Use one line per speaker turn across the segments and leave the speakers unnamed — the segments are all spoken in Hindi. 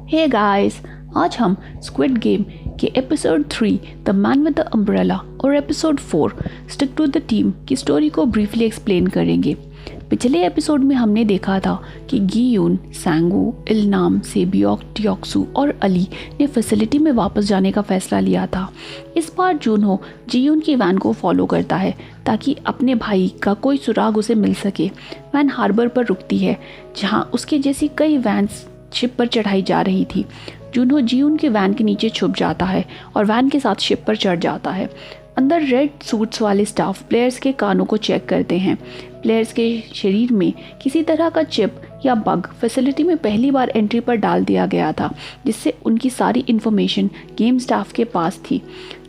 हे गाइस, आज हम स्क्विड गेम के episode 3 the man with the umbrella और episode 4 stick to the team की स्टोरी को ब्रीफली एक्सप्लेन करेंगे। पिछले एपिसोड में हमने देखा था कि गियून, सांगू, इल्नाम, सेबियोक, टियोक्सू और अली ने फैसिलिटी में वापस जाने का फैसला लिया था। इस बार जूनहो जियून की वैन को फॉलो करता है ताकि अपने भाई का कोई सुराग उसे मिल सके। वैन हार्बर पर रुकती है जहां उसके जैसी कई वैन्स शिप पर चढ़ाई जा रही थी। जूनहो जियून के वैन के नीचे छुप जाता है और वैन के साथ शिप पर चढ़ जाता है। अंदर रेड सूट्स वाले स्टाफ प्लेयर्स के कानों को चेक करते हैं। प्लेयर्स के शरीर में किसी तरह का चिप या बग फैसिलिटी में पहली बार एंट्री पर डाल दिया गया था, जिससे उनकी सारी इन्फॉर्मेशन गेम स्टाफ के पास थी।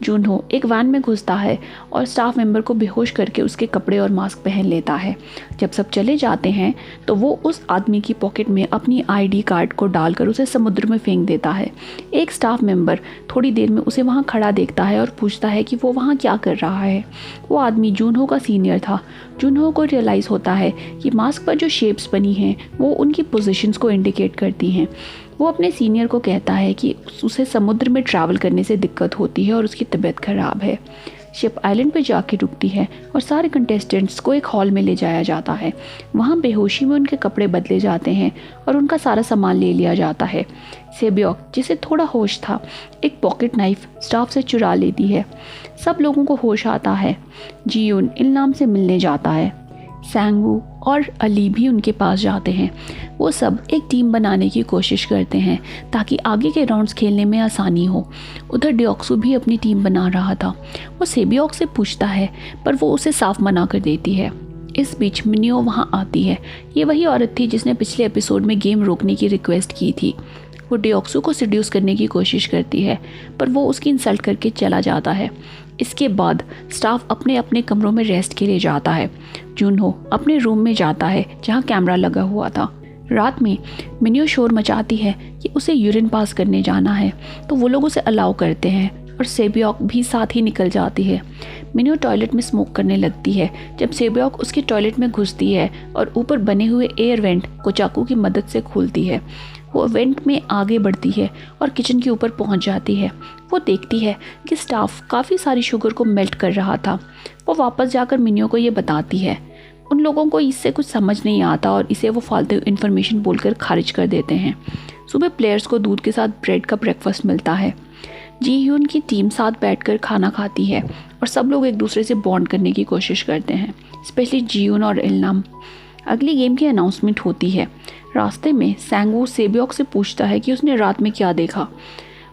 जूनहो एक वैन में घुसता है और स्टाफ मेंबर को बेहोश करके उसके कपड़े और मास्क पहन लेता है। जब सब चले जाते हैं तो वो उस आदमी की पॉकेट में अपनी आईडी कार्ड को डालकर उसे समुद्र में फेंक देता है। एक स्टाफ मेंबर थोड़ी देर में उसे वहाँ खड़ा देखता है और पूछता है कि वो वहाँ क्या कर रहा है। वो आदमी जूनहो का सीनियर था। जूनहो को रियलाइज़ होता है कि मास्क पर जो शेप्स बनी हैं वो उनकी पोजीशंस को इंडिकेट करती हैं। वो अपने सीनियर को कहता है कि उसे समुद्र में ट्रैवल करने से दिक्कत होती है और उसकी तबीयत ख़राब है। शिप आइलैंड पर जाके रुकती है और सारे कंटेस्टेंट्स को एक हॉल में ले जाया जाता है। वहाँ बेहोशी में उनके कपड़े बदले जाते हैं और उनका सारा सामान ले लिया जाता है। सेबियोक, जिसे थोड़ा होश था, एक पॉकेट नाइफ स्टाफ से चुरा लेती है। सब लोगों को होश आता है। जियून इल्नाम से मिलने जाता है। सांगू और अली भी उनके पास जाते हैं। वो सब एक टीम बनाने की कोशिश करते हैं ताकि आगे के राउंड्स खेलने में आसानी हो। उधर टियोक्सू भी अपनी टीम बना रहा था। वो सेबियोक से पूछता है पर वो उसे साफ मना कर देती है। इस बीच मिनियो वहाँ आती है। ये वही औरत थी जिसने पिछले एपिसोड में गेम रोकने की रिक्वेस्ट की थी। वो टियोक्सू को सिड्यूस करने की कोशिश करती है पर वो उसकी इंसल्ट करके चला जाता है। इसके बाद स्टाफ अपने अपने कमरों में रेस्ट के लिए जाता है। जूनहो अपने रूम में जाता है जहाँ कैमरा लगा हुआ था। रात में मिनियो शोर मचाती है कि उसे यूरिन पास करने जाना है, तो वो लोग उसे अलाउ करते हैं और सेबियोक भी साथ ही निकल जाती है। मिनियो टॉयलेट में स्मोक करने लगती है जब सेबियोक उसके टॉयलेट में घुसती है और ऊपर बने हुए एयर वेंट को चाकू की मदद से खोलती है। वो वेंट में आगे बढ़ती है और किचन के ऊपर पहुंच जाती है। वो देखती है कि स्टाफ काफ़ी सारी शुगर को मेल्ट कर रहा था। वो वापस जाकर मिनियो को ये बताती है। उन लोगों को इससे कुछ समझ नहीं आता और इसे वो फालतू इन्फॉर्मेशन बोलकर खारिज कर देते हैं। सुबह प्लेयर्स को दूध के साथ ब्रेड का ब्रेकफास्ट मिलता है। जीह्यून की टीम साथ बैठकर खाना खाती है और सब लोग एक दूसरे से बॉन्ड करने की कोशिश करते हैं, स्पेशली जीह्यून और इल्नाम। अगली गेम की अनाउंसमेंट होती है। रास्ते में सांगू सेबियोक से पूछता है कि उसने रात में क्या देखा।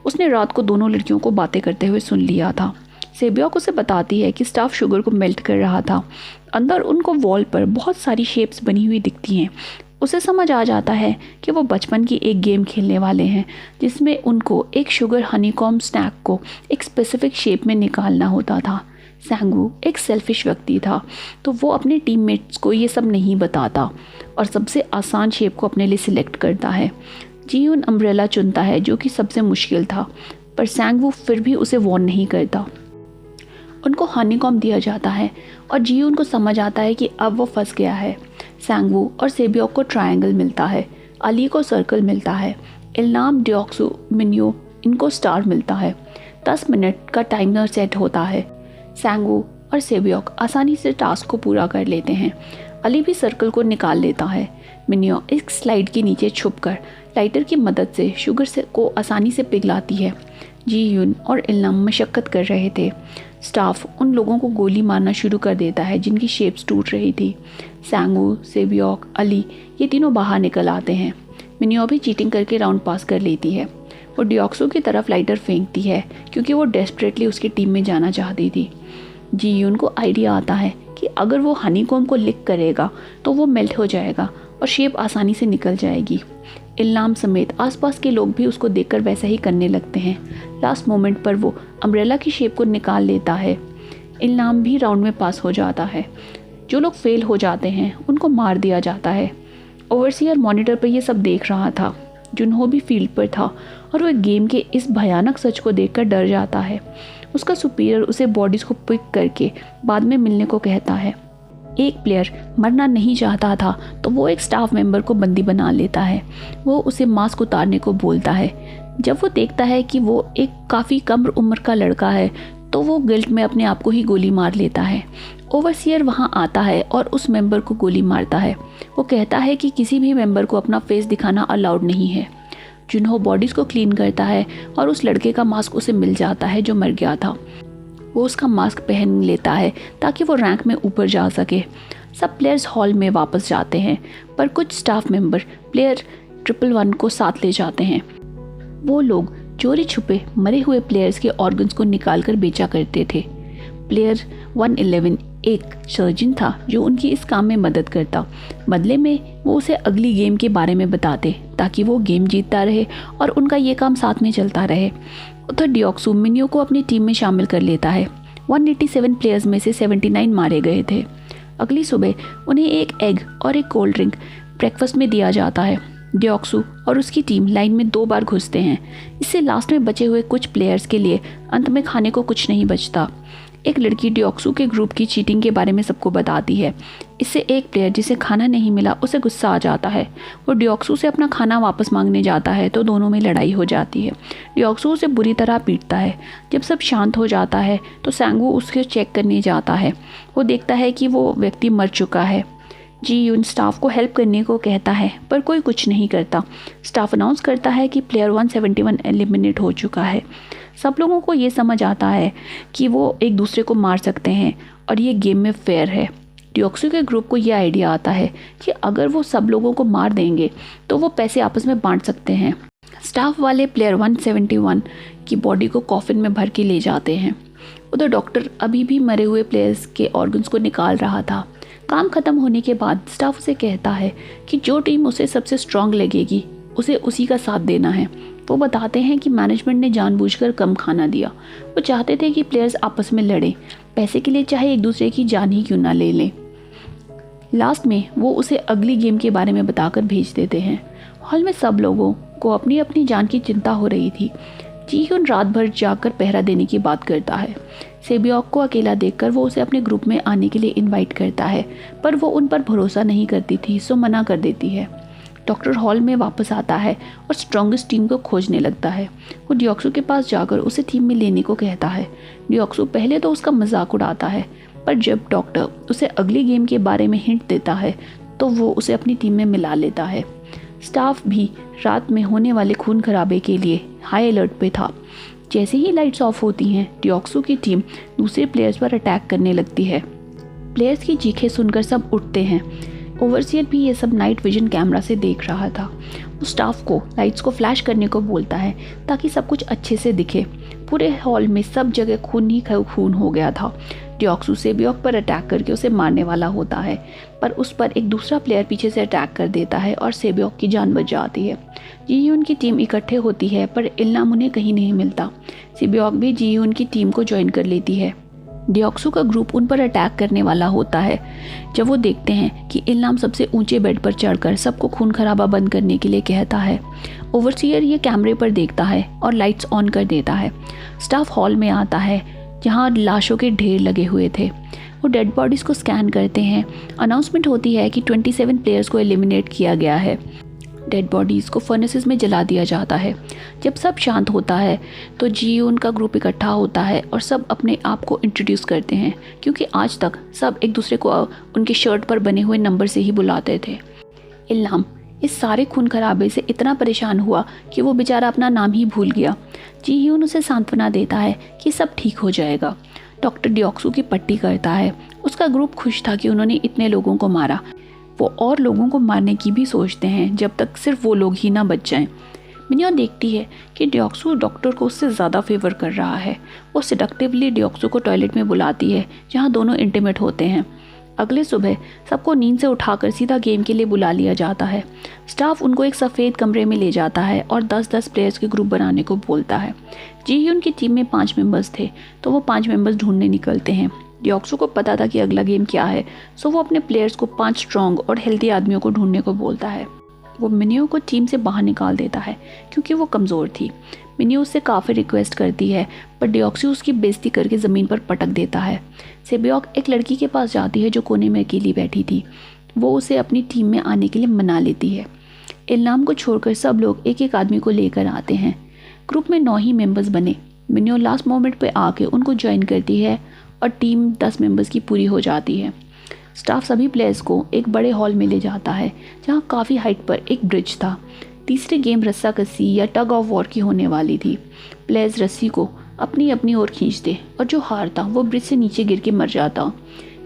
उसने रात को दोनों लड़कियों को बातें करते हुए सुन लिया था। सेबियोक उसे बताती है कि स्टाफ शुगर को मेल्ट कर रहा था। अंदर उनको वॉल पर बहुत सारी शेप्स बनी हुई दिखती हैं। उसे समझ आ जाता है कि वो बचपन की एक गेम खेलने वाले हैं जिसमें उनको एक शुगर हनीकॉम्ब स्नैक को एक स्पेसिफिक शेप में निकालना होता था। सांगू एक सेल्फिश व्यक्ति था, तो वो अपने टीममेट्स को ये सब नहीं बताता और सबसे आसान शेप को अपने लिए सिलेक्ट करता है। जियून अम्ब्रेला चुनता है जो कि सबसे मुश्किल था, पर सांगू फिर भी उसे वॉर्न नहीं करता। उनको हनीकॉम्ब दिया जाता है और जियून को समझ आता है कि अब वो फंस गया है। सांगू और सेबियोक को ट्रायंगल मिलता है, अली को सर्कल मिलता है, इल्नाम, टियोक्सू, मिनियो इनको स्टार मिलता है। 10 मिनट का टाइमर सेट होता है। सांगू और सेबियोक आसानी से टास्क को पूरा कर लेते हैं। अली भी सर्कल को निकाल लेता है। मिनियो एक स्लाइड के नीचे छुपकर लाइटर की मदद से शुगर से को आसानी से पिघलाती है। जीह्यून और इल्नाम मशक्क़त कर रहे थे। स्टाफ उन लोगों को गोली मारना शुरू कर देता है जिनकी शेप्स टूट रही थी। सांगू, सेबियोक, अली ये तीनों बाहर निकल आते हैं। मिनियो भी चीटिंग करके राउंड पास कर लेती है। वो टियोक्सू की तरफ लाइटर फेंकती है क्योंकि वो डेस्परेटली उसकी टीम में जाना चाहती थी। जीह्यून को आइडिया आता है कि अगर वो हनीकॉम्ब को लिक करेगा तो वो मेल्ट हो जाएगा और शेप आसानी से निकल जाएगी। इल्नाम समेत आसपास के लोग भी उसको देखकर वैसा ही करने लगते हैं। लास्ट मोमेंट पर वो अम्ब्रेला की शेप को निकाल लेता है। इल्नाम भी राउंड में पास हो जाता है। जो लोग फेल हो जाते हैं उनको मार दिया जाता है। ओवरसीयर मॉनिटर पर ये सब देख रहा था। जूनहो भी फील्ड पर था और वो गेम के इस भयानक सच को देखकर डर जाता है। उसका सुपीरियर उसे बॉडीज़ को पिक करके बाद में मिलने को कहता है। एक प्लेयर मरना नहीं चाहता था तो वो एक स्टाफ मेंबर को बंदी बना लेता है। वो उसे मास्क उतारने को बोलता है। जब वो देखता है कि वो एक काफ़ी कम उम्र का लड़का है तो वो गिल्ट में अपने आप को ही गोली मार लेता है। ओवरसियर वहाँ आता है और उस मेंबर को गोली मारता है। वो कहता है कि किसी भी मेंबर को अपना फेस दिखाना अलाउड नहीं है। जुनहो बॉडीज़ को क्लीन करता है और उस लड़के का मास्क उसे मिल जाता है जो मर गया था। वो उसका मास्क पहन लेता है ताकि वो रैंक में ऊपर जा सके। सब प्लेयर्स हॉल में वापस जाते हैं पर कुछ स्टाफ मेंबर प्लेयर 111 को साथ ले जाते हैं। वो लोग चोरी छुपे मरे हुए प्लेयर्स के ऑर्गन्स को निकाल कर बेचा करते थे। प्लेयर 111 एक सर्जन था जो उनकी इस काम में मदद करता। बदले में वो उसे अगली गेम के बारे में बताते ताकि वो गेम जीतता रहे और उनका ये काम साथ में चलता रहे। उधर डियोक्सू मिनियो को अपनी टीम में शामिल कर लेता है। 187 प्लेयर्स में से 79 मारे गए थे। अगली सुबह उन्हें एक एग और एक कोल्ड ड्रिंक ब्रेकफास्ट में दिया जाता है। डियोक्सू और उसकी टीम लाइन में 2 बार घुसते हैं। इससे लास्ट में बचे हुए कुछ प्लेयर्स के लिए अंत में खाने को कुछ नहीं बचता। एक लड़की डियोक्सू के ग्रुप की चीटिंग के बारे में सबको बताती है। इससे एक प्लेयर जिसे खाना नहीं मिला उसे गुस्सा आ जाता है। वो डियोक्सू से अपना खाना वापस मांगने जाता है तो दोनों में लड़ाई हो जाती है। डियोक्सू उसे बुरी तरह पीटता है। जब सब शांत हो जाता है तो सैंगवू उसके चेक करने जाता है। वो देखता है कि वो व्यक्ति मर चुका है। जी यून स्टाफ को हेल्प करने को कहता है पर कोई कुछ नहीं करता। स्टाफ अनाउंस करता है कि प्लेयर 171 एलिमिनेट हो चुका है। सब लोगों को ये समझ आता है कि वो एक दूसरे को मार सकते हैं और ये गेम में फेयर है। डियोक्सू के ग्रुप को ये आइडिया आता है कि अगर वो सब लोगों को मार देंगे तो वो पैसे आपस में बांट सकते हैं। स्टाफ वाले प्लेयर 171 की बॉडी को कॉफिन में भर के ले जाते हैं। उधर डॉक्टर अभी भी मरे हुए प्लेयर्स के ऑर्गन्स को निकाल रहा था। काम खत्म होने के बाद स्टाफ उसे कहता है कि जो टीम उसे सबसे स्ट्रांग लगेगी उसे उसी का साथ देना है। वो बताते हैं कि मैनेजमेंट ने जानबूझकर कम खाना दिया। वो चाहते थे कि प्लेयर्स आपस में लड़ें, पैसे के लिए चाहे एक दूसरे की जान ही क्यों ना ले लें। लास्ट में वो उसे अगली गेम के बारे में बताकर भेज देते हैं। हॉल में सब लोगों को अपनी अपनी जान की चिंता हो रही थी। जी ह्यून रात भर जाकर पहरा देने की बात करता है। सेबियोक को अकेला देखकर वो उसे अपने ग्रुप में आने के लिए इनवाइट करता है पर वो उन पर भरोसा नहीं करती थी सो मना कर देती है। डॉक्टर हॉल में वापस आता है और स्ट्रॉन्गेस्ट टीम को खोजने लगता है। वो डियोक्सू के पास जाकर उसे टीम में लेने को कहता है। डियोक्सू पहले तो उसका मजाक उड़ाता है पर जब डॉक्टर उसे अगली गेम के बारे में हिंट देता है तो वो उसे अपनी टीम में मिला लेता है। स्टाफ भी रात में होने वाले खून खराबे के लिए हाई अलर्ट पे था। जैसे ही लाइट्स ऑफ होती हैं डियोक्सू की टीम दूसरे प्लेयर्स पर अटैक करने लगती है। प्लेयर्स की चीखें सुनकर सब उठते हैं। ओवरसियर भी ये सब नाइट विजन कैमरा से देख रहा था। वो स्टाफ को लाइट्स को फ्लैश करने को बोलता है ताकि सब कुछ अच्छे से दिखे। पूरे हॉल में सब जगह खून ही खून हो गया था। डियोक्सू सेबियोक पर अटैक करके उसे मारने वाला होता है पर उस पर एक दूसरा प्लेयर पीछे से अटैक कर देता है और सेबियोक की जान बच जाती है। जीयून की टीम इकट्ठे होती है पर इल्नाम उन्हें कहीं नहीं मिलता। सेबियोक भी जीयून की टीम को ज्वाइन कर लेती है। डियोक्सू का ग्रुप उन पर अटैक करने वाला होता है जब वो देखते हैं कि इल्नाम सबसे ऊंचे बेड पर चढ़कर सबको खून खराबा बंद करने के लिए कहता है। ओवरसियर ये कैमरे पर देखता है और लाइट्स ऑन कर देता है। स्टाफ हॉल में आता है जहाँ लाशों के ढेर लगे हुए थे। वो डेड बॉडीज़ को स्कैन करते हैं। अनाउंसमेंट होती है कि 27 प्लेयर्स को एलिमिनेट किया गया है। डेड बॉडीज़ को फर्नेसेस में जला दिया जाता है। जब सब शांत होता है तो जीयून का ग्रुप इकट्ठा होता है और सब अपने आप को इंट्रोड्यूस करते हैं क्योंकि आज तक सब एक दूसरे को उनके शर्ट पर बने हुए नंबर से ही बुलाते थे। इल्हाम इस सारे खून खराबे से इतना परेशान हुआ कि वो बेचारा अपना नाम ही भूल गया। जीयून उसे सांत्वना देता है कि सब ठीक हो जाएगा। डॉक्टर डियोक्सू की पट्टी करता है। उसका ग्रुप खुश था कि उन्होंने इतने लोगों को मारा। वो और लोगों को मारने की भी सोचते हैं जब तक सिर्फ वो लोग ही ना बच जाएं। मिनियो देखती है कि डियोक्सू डॉक्टर को उससे ज़्यादा फेवर कर रहा है। वो सिडक्टिवली डियोक्सू को टॉयलेट में बुलाती है जहाँ दोनों इंटीमेट होते हैं। अगले सुबह सबको नींद से उठाकर सीधा गेम के लिए बुला लिया जाता है। स्टाफ उनको एक सफ़ेद कमरे में ले जाता है और 10-10 प्लेयर्स के ग्रुप बनाने को बोलता है। जीह्यून की टीम में 5 मेंबर्स थे तो वो 5 मेंबर्स ढूंढने निकलते हैं। डियोक्सू को पता था कि अगला गेम क्या है सो वो अपने प्लेयर्स को 5 स्ट्रॉन्ग और हेल्दी आदमियों को ढूंढने को बोलता है। वो मिनियो को टीम से बाहर निकाल देता है क्योंकि वो कमज़ोर थी। मिनियो उससे काफ़ी रिक्वेस्ट करती है पर डिओक्सी उसकी बेइज्जती करके ज़मीन पर पटक देता है। सेबियोक एक लड़की के पास जाती है जो कोने में अकेली बैठी थी। वो उसे अपनी टीम में आने के लिए मना लेती है। इल्नाम को छोड़कर सब लोग एक एक आदमी को लेकर आते हैं। ग्रुप में 9 ही मेंबर्स बने। मिनियो लास्ट मोमेंट पे आके उनको ज्वाइन करती है और टीम 10 मेंबर्स की पूरी हो जाती है। स्टाफ सभी प्लेयर्स को एक बड़े हॉल में ले जाता है जहाँ काफ़ी हाइट पर एक ब्रिज था। तीसरी गेम रस्साकसी या टग ऑफ वॉर की होने वाली थी। प्लेयर्स रस्सी को अपनी अपनी ओर खींचते और जो हारता वो ब्रिज से नीचे गिर के मर जाता।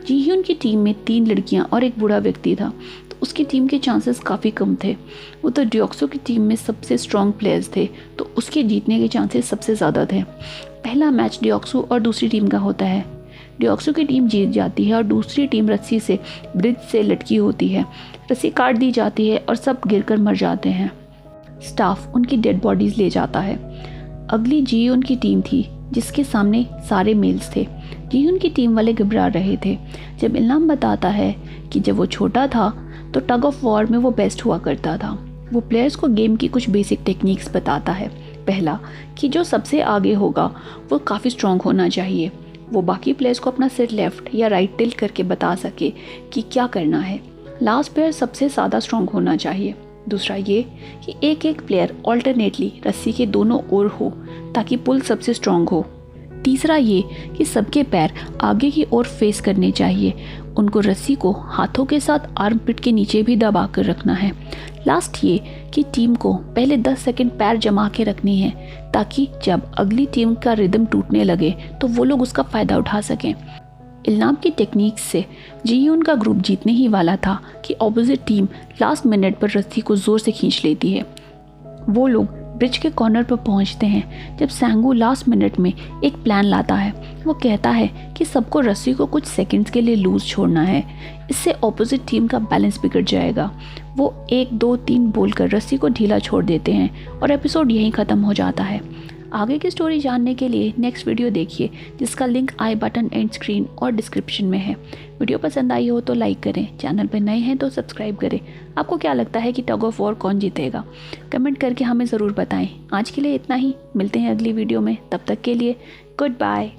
जीह्यून की टीम में 3 लड़कियां और एक बूढ़ा व्यक्ति था तो उसकी टीम के चांसेस काफ़ी कम थे। वो तो डिओक्सो की टीम में सबसे स्ट्रॉन्ग प्लेयर्स थे तो उसके जीतने के चांसेस सबसे ज़्यादा थे। पहला मैच डिओक्सो और दूसरी टीम का होता है। डिओक्सो की टीम जीत जाती है और दूसरी टीम रस्सी से ब्रिज से लटकी होती है। रस्सी काट दी जाती है और सब गिरकर मर जाते हैं। स्टाफ उनकी डेड बॉडीज़ ले जाता है। अगली जीह्यून की टीम थी जिसके सामने सारे मेल्स थे। जीह्यून की टीम वाले घबरा रहे थे। जब इल्नाम बताता है कि जब वो छोटा था तो टग ऑफ वॉर में वो बेस्ट हुआ करता था। वो प्लेयर्स को गेम की कुछ बेसिक टेक्निक्स बताता है। पहला कि जो सबसे आगे होगा वो काफ़ी स्ट्रॉन्ग होना चाहिए। वो बाकी प्लेयर्स को अपना सिर लेफ्ट या राइट टिल्ट करके बता सके कि क्या करना है। लास्ट प्लेयर सबसे ज़्यादा स्ट्रॉन्ग होना चाहिए। दूसरा ये कि एक एक प्लेयर ऑल्टरनेटली रस्सी के दोनों ओर हो ताकि पुल सबसे स्ट्रॉन्ग हो। तीसरा ये कि सबके पैर आगे की ओर फेस करने चाहिए। उनको रस्सी को हाथों के साथ आर्म पिट के नीचे भी दबा कर रखना है। लास्ट ये कि टीम को पहले 10 सेकंड पैर जमा के रखनी है ताकि जब अगली टीम का रिदम टूटने लगे तो वो लोग उसका फ़ायदा उठा सकें। इल्नाम की टेक्निक्स से जीह्यून का ग्रुप जीतने ही वाला था कि ऑपोजिट टीम लास्ट मिनट पर रस्सी को ज़ोर से खींच लेती है। वो लोग ब्रिज के कॉर्नर पर पहुंचते हैं जब सांगू लास्ट मिनट में एक प्लान लाता है। वो कहता है कि सबको रस्सी को कुछ सेकंड्स के लिए लूज छोड़ना है, इससे ऑपोजिट टीम का बैलेंस बिगड़ जाएगा। वो 1 2 3 बोलकर रस्सी को ढीला छोड़ देते हैं और एपिसोड यहीं ख़त्म हो जाता है। आगे की स्टोरी जानने के लिए नेक्स्ट वीडियो देखिए जिसका link I button and screen और डिस्क्रिप्शन में है। वीडियो पसंद आई हो तो लाइक करें, चैनल पर नए हैं तो सब्सक्राइब करें। आपको क्या लगता है कि टग ऑफ वॉर कौन जीतेगा? कमेंट करके हमें ज़रूर बताएं। आज के लिए इतना ही, मिलते हैं अगली वीडियो में। तब तक के लिए गुड बाय।